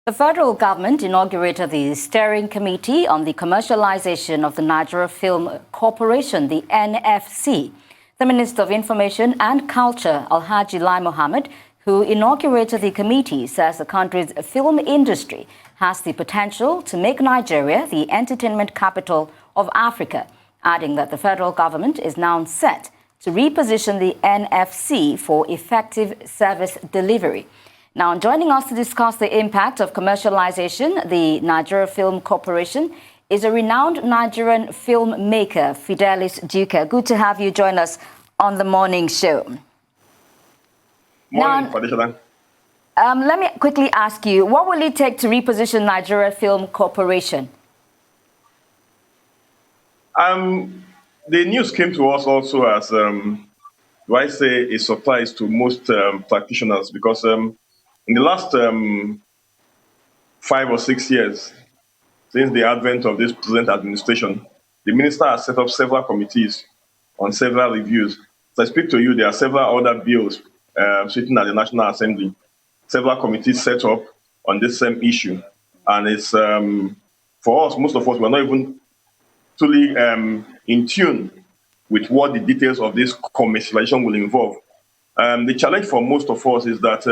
The federal government inaugurated the Steering Committee on the Commercialization of the Nigerian Film Corporation, the NFC. The Minister of Information and Culture, Alhaji Lai Mohammed, who inaugurated the committee, says the country's film industry has the potential to make Nigeria the entertainment capital of Africa, adding that the federal government is now set to reposition the NFC for effective service delivery. Now, joining us to discuss the impact of commercialization, the Nigerian Film Corporation, is a renowned Nigerian filmmaker, Fidelis Duke. Good to have you join us on the morning show. Morning, let me quickly ask you, what will it take to reposition Nigerian Film Corporation? The news came to us also as, do I say, a surprise to most practitioners, because in the last 5 or 6 years, since the advent of this present administration, the minister has set up several committees on several reviews. So I speak to you, there are several other bills sitting at the National Assembly, several committees set up on this same issue. And it's, for us, most of us, we're not even fully in tune with what the details of this commercialization will involve. The challenge for most of us is that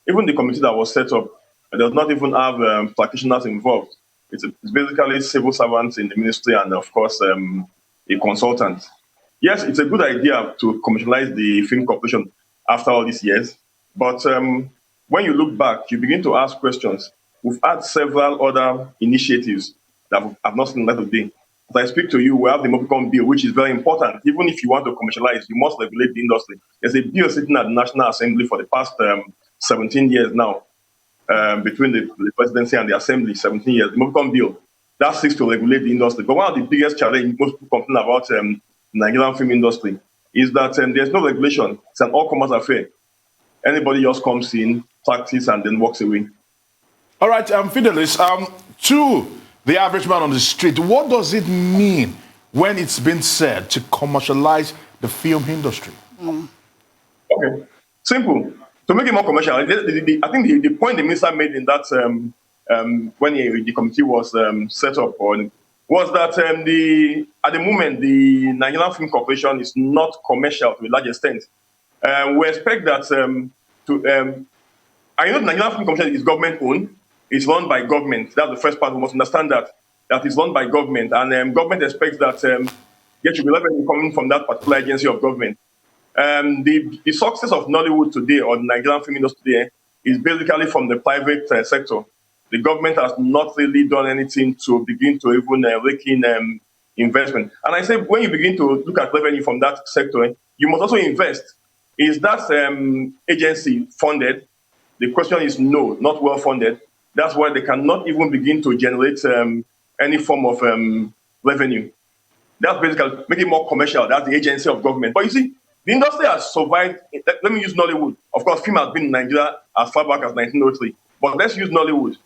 even the committee that was set up does not even have practitioners involved. It's basically civil servants in the ministry and, of course, a consultant. Yes, it's a good idea to commercialize the film corporation after all these years, but when you look back, you begin to ask questions. We've had several other initiatives that have not seen the light of day. As I speak to you, we have the Mobicon bill, which is very important. Even if you want to commercialize, you must regulate the industry. There's a bill sitting at the National Assembly for the past 17 years now, between the presidency and the assembly, 17 years. The Mobicon bill, that seeks to regulate the industry. But one of the biggest challenges most people complain about the Nigerian film industry is that there's no regulation. It's an all-commerce affair. Anybody just comes in, practice, and then walks away. All right, Fidelis, to the average man on the street, what does it mean when it's been said to commercialize the film industry? Okay, simple. To make it more commercial, I think the point the minister made in that when the committee was set up on was that at the moment the Nigerian Film Corporation is not commercial to a large extent. We expect that I know the Nigerian Film Corporation is government owned. It's run by government. That's the first part. We must understand that it's run by government, and government expects that there should be revenue coming from that particular agency of government. The success of Nollywood today, or the Nigerian film industry today, is basically from the private sector. The government has not really done anything to begin to even rake in investment. And I say, when you begin to look at revenue from that sector, you must also invest. Is that agency funded? The question is no, not well funded. That's why they cannot even begin to generate any form of revenue. That's basically making it more commercial. That's the agency of government. But you see, the industry has survived. Let me use Nollywood. Of course, film has been in Nigeria as far back as 1903. But let's use Nollywood.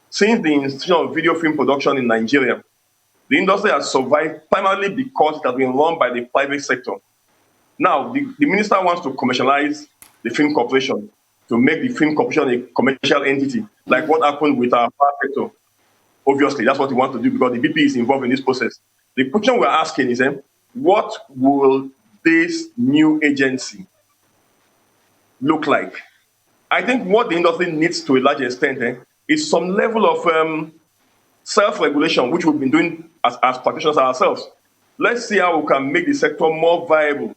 Since the institution of video film production in Nigeria, the industry has survived primarily because it has been run by the private sector. Now, the minister wants to commercialize the film corporation, to make the film corporation a commercial entity, like what happened with our power sector. Obviously, that's what we want to do because the BP is involved in this process. The question we're asking is, what will this new agency look like? I think what the industry needs to a large extent is some level of self-regulation, which we've been doing as practitioners ourselves. Let's see how we can make the sector more viable.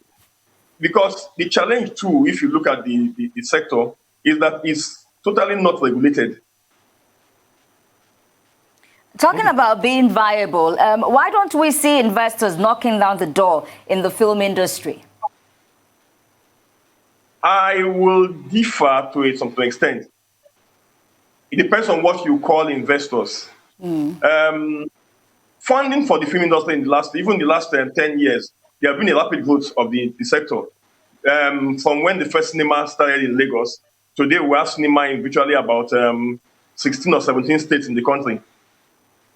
Because the challenge too, if you look at the sector, is that it's totally not regulated. Talking about being viable, why don't we see investors knocking down the door in the film industry? I will differ to it to some extent. It depends on what you call investors. Funding for the film industry in the last 10 years, there have been a rapid growth of the sector. From when the first cinema started in Lagos, today we have cinema in virtually about 16 or 17 states in the country.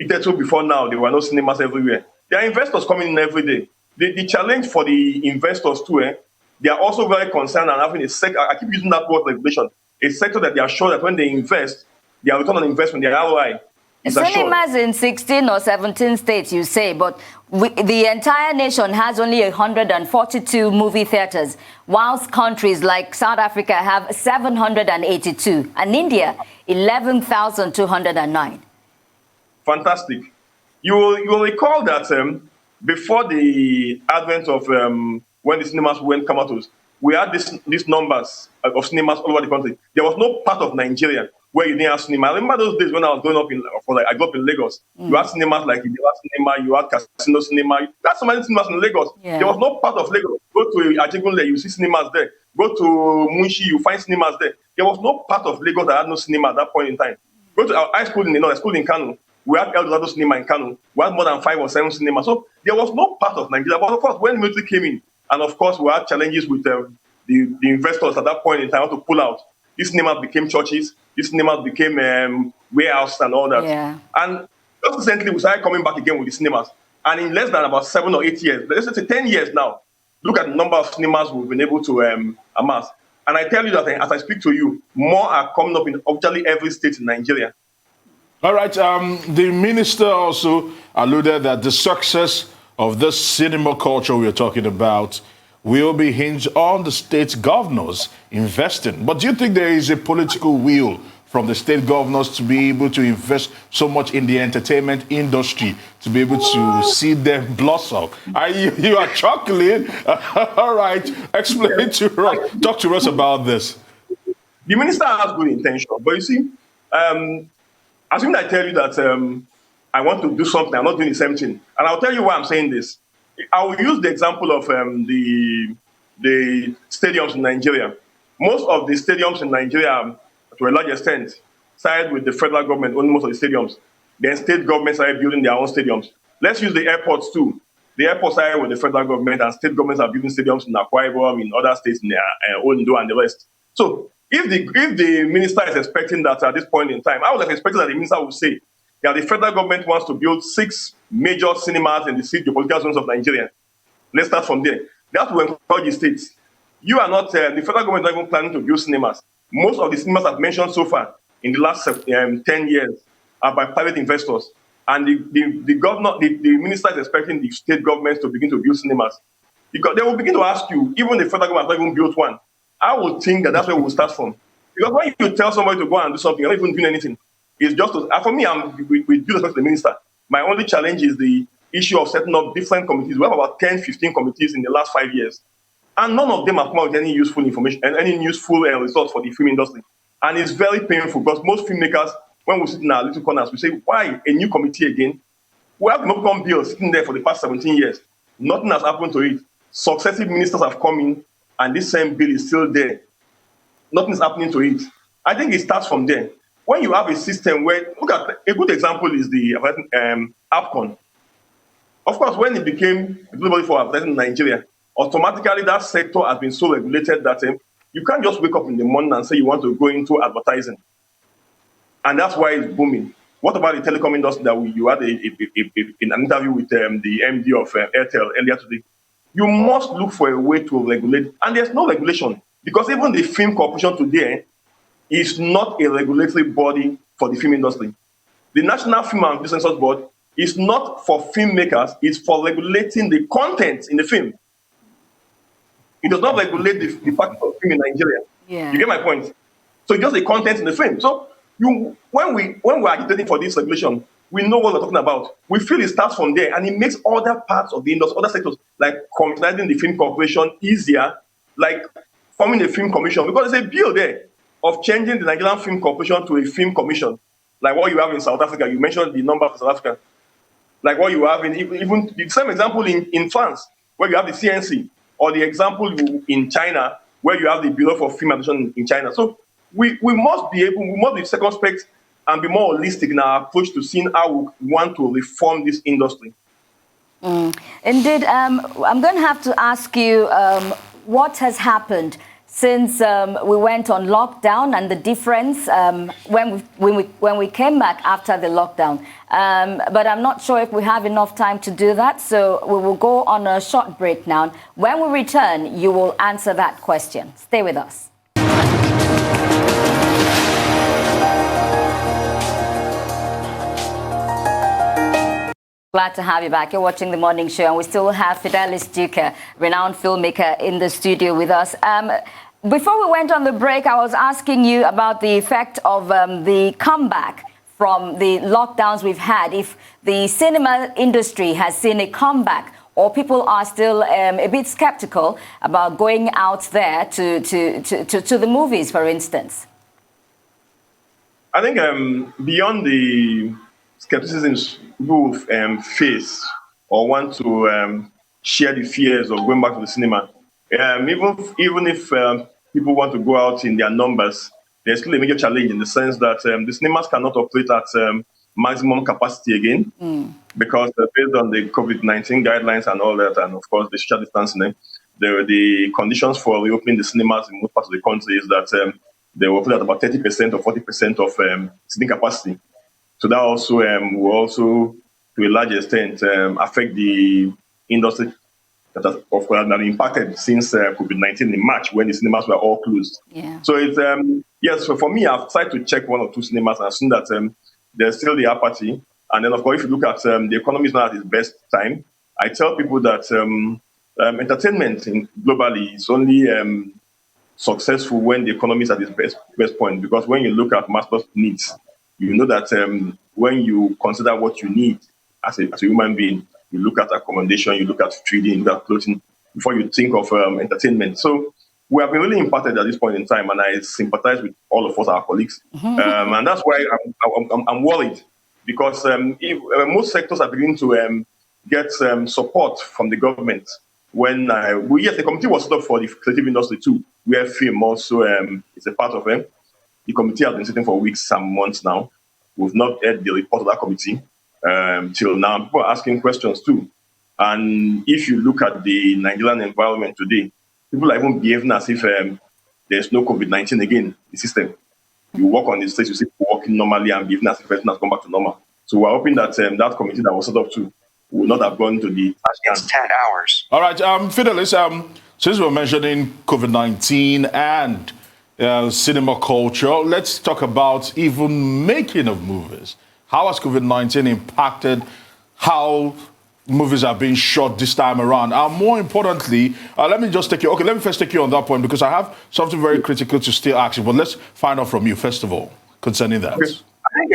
It before now, there were no cinemas everywhere. There are investors coming in every day. The challenge for the investors too, they are also very concerned and having a sector, I keep using that word regulation, a sector that they are sure that when they invest, their return on investment, their ROI is assured. Cinemas in 16 or 17 states, you say, but the entire nation has only 142 movie theaters, whilst countries like South Africa have 782, and India, 11,209. Fantastic. You will recall that before the advent of when the cinemas come out, we had these numbers of cinemas all over the country. There was no part of Nigeria where you didn't have cinema. I remember those days when I was growing up I grew up in Lagos. You had cinemas like the cinema, you had Casino Cinema. You had so many cinemas in Lagos. Yeah. There was no part of Lagos. Go to Ajegunle, you see cinemas there. Go to Munshi, you find cinemas there. There was no part of Lagos that had no cinema at that point in time. Go to our high school in the north, school in Kano. We had El Dorado Cinema in Kano. We had more than 5 or 7 cinemas. So there was no part of Nigeria. But of course, when military came in, and of course, we had challenges with the investors at that point in time to pull out. These cinemas became churches. These cinemas became warehouses and all that. Yeah. And just recently, we started coming back again with the cinemas. And in less than about 7 or 8 years, let's say 10 years now, look at the number of cinemas we've been able to amass. And I tell you that as I speak to you, more are coming up in virtually every state in Nigeria. All right. The minister also alluded that the success of this cinema culture we're talking about will be hinged on the state governors investing. But do you think there is a political will from the state governors to be able to invest so much in the entertainment industry to be able to see them blossom? You are chuckling. All right. Explain to us. Talk to us about this. The minister has good intention. But you see, assuming I tell you that I want to do something, I'm not doing the same thing. And I'll tell you why I'm saying this. I will use the example of the stadiums in Nigeria. Most of the stadiums in Nigeria, to a large extent, side with the federal government owning most of the stadiums. Then state governments are building their own stadiums. Let's use the airports too. The airports side with the federal government, and state governments are building stadiums in Akwa Ibom, in other states, in Ondo and the rest. So if the minister is expecting that at this point in time, I was expecting that the minister would say that the federal government wants to build 6 major cinemas in the 6 geopolitical zones of Nigeria. Let's start from there. That will encourage the states. You are not, the federal government is not even planning to build cinemas. Most of the cinemas I've mentioned so far in the last 10 years are by private investors. And the minister is expecting the state governments to begin to build cinemas. Because they will begin to ask you, even the federal government has not even built one. I would think that that's where we'll start from. Because when you tell somebody to go and do something, you're not even doing anything. It's just, for me, with due respect to the minister, my only challenge is the issue of setting up different committees. We have about 10, 15 committees in the last 5 years. And none of them have come out with any useful information and any useful results for the film industry. And it's very painful because most filmmakers, when we sit in our little corners, we say, why a new committee again? We have the Mopcom bill sitting there for the past 17 years. Nothing has happened to it. Successive ministers have come in, and this same bill is still there. Nothing is happening to it. I think it starts from there. When you have a system where, look at, a good example is the APCON. Of course, when it became the global body for advertising in Nigeria, automatically that sector has been so regulated that you can't just wake up in the morning and say you want to go into advertising. And that's why it's booming. What about the telecom industry that you had in an interview with the MD of Airtel earlier today? You must look for a way to regulate. And there's no regulation because even the Film Corporation today is not a regulatory body for the film industry. The National Film and Business Board is not for filmmakers, it's for regulating the content in the film. It does not regulate the practice of film in Nigeria. Yeah. You get my point? So it's just the content in the film. So when we're agitating for this regulation, we know what we're talking about. We feel it starts from there, and it makes other parts of the industry, other sectors, like commercializing the film corporation easier, like forming a film commission, because there's a bill there of changing the Nigerian Film Corporation to a film commission, like what you have in South Africa. You mentioned the number of South Africa. Like what you have in even the same example in France, where you have the CNC, or the example in China, where you have the Bureau for Film Admission in China. So we must be circumspect and be more holistic in our approach to seeing how we want to reform this industry. Indeed, I'm going to have to ask you what has happened since we went on lockdown and the difference when we came back after the lockdown. But I'm not sure if we have enough time to do that, so we will go on a short break now. When we return, you will answer that question. Stay with us. Glad to have you back. You're watching The Morning Show, and we still have Fidelis Duke, renowned filmmaker, in the studio with us. Before we went on the break, I was asking you about the effect of the comeback from the lockdowns we've had. If the cinema industry has seen a comeback, or people are still a bit skeptical about going out there to the movies, for instance. I think beyond the skepticism people face or want to share the fears of going back to the cinema, even if people want to go out in their numbers, there's still a major challenge in the sense that the cinemas cannot operate at maximum capacity again because based on the COVID-19 guidelines and all that, and of course the social distancing, the conditions for reopening the cinemas in most parts of the country is that they will open at about 30% or 40% of seating capacity. So that also will also, to a large extent, affect the industry that has been impacted since COVID-19 in March, when the cinemas were all closed. Yeah. So it's yes. So for me, I've tried to check one or two cinemas, and I've seen that there's still the apathy. And then, of course, if you look at the economy is not at its best time, I tell people that entertainment globally is only successful when the economy is at its best point. Because when you look at Maslow's needs, you know that when you consider what you need as a human being, you look at accommodation, you look at feeding, you look at clothing before you think of entertainment. So we have been really impacted at this point in time, and I sympathize with all of us, our colleagues. And that's why I'm worried, because if, most sectors are beginning to get support from the government. When yes, the committee was set up for the creative industry too, where film also is a part of it. The committee has been sitting for weeks and months now. We've not heard the report of that committee till now. People are asking questions too. And if you look at the Nigerian environment today, people are even behaving as if there's no COVID-19 again in the system. You walk on the streets, you see people walking normally and behaving as if everything has gone back to normal. So we're hoping that that committee that was set up too will not have gone to the... It's 10 hours. All right, Fidelis, since we're mentioning COVID-19 and cinema culture, let's talk about even making of movies. How has COVID-19 impacted how movies are being shot this time around? And more importantly, let me just take you... Okay, let me first take you on that point, because I have something very critical to still ask you. But let's find out from you, first of all, concerning that. Okay. I think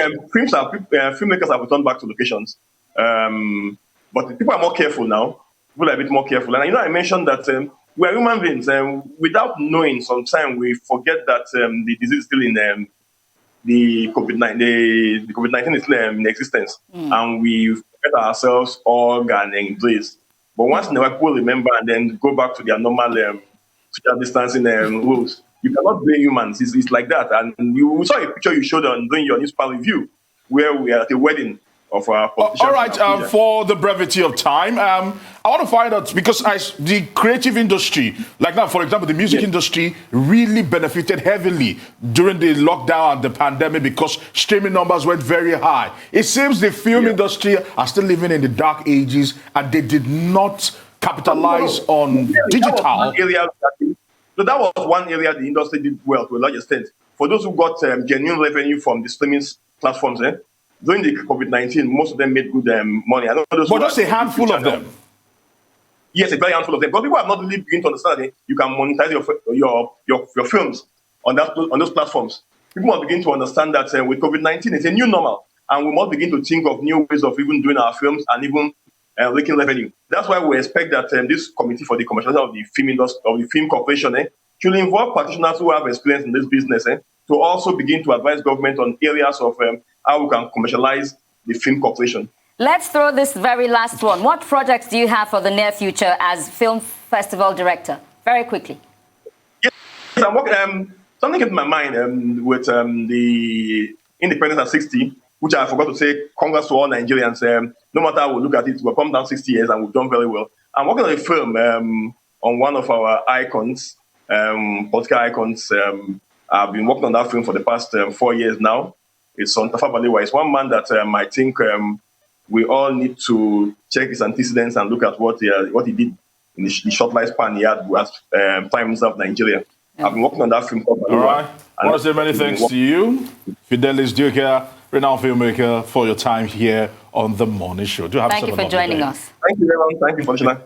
filmmakers have returned back to locations. But people are more careful now. People are a bit more careful. And I mentioned that we are human beings. Without knowing, sometimes we forget that the disease is still in the COVID-19. The COVID-19 is still in existence. And we forget ourselves all and embrace. But once in a while, people remember and then go back to their normal social distancing rules. You cannot blame humans. It's like that. And you saw a picture you showed on doing your newspaper review, where we are at a wedding of our politicians. All right, for the brevity of time, I want to find out, because the creative industry, like now, for example, the music industry really benefited heavily during the lockdown and the pandemic because streaming numbers went very high. It seems the film industry are still living in the dark ages, and they did not capitalize on digital. That was one area the industry did well to a large extent. For those who got genuine revenue from the streaming platforms, during the COVID-19, most of them made good money. I know those but just a handful of them. Yes, a very handful of them. But people have not really begun to understand that you can monetize your films on those platforms. People must begin to understand that with COVID-19, it's a new normal, and we must begin to think of new ways of even doing our films and even making revenue. That's why we expect that this committee for the commercialization of the film industry, of the film corporation, should involve practitioners who have experience in this business to also begin to advise government on areas of how we can commercialize the film corporation. Let's throw this very last one. What projects do you have for the near future as film festival director? Very quickly. Yes, I'm working, something came to my mind with the Independence at 60, which I forgot to say, congrats to all Nigerians. No matter how we look at it, we've come down 60 years and we've done very well. I'm working on a film on one of our icons, political icons. I've been working on that film for the past 4 years now. It's on Tafa Balewa. It's one man that I think we all need to check his antecedents and look at what he did in the short lifespan he had as Prime Minister of Nigeria. I've been working on that film called Balewa. All right. I want to say many thanks to you, Fidelis Duke, renowned filmmaker, for your time here on The Morning Show. Thank you for joining us. Thank you, everyone. Thank you for listening.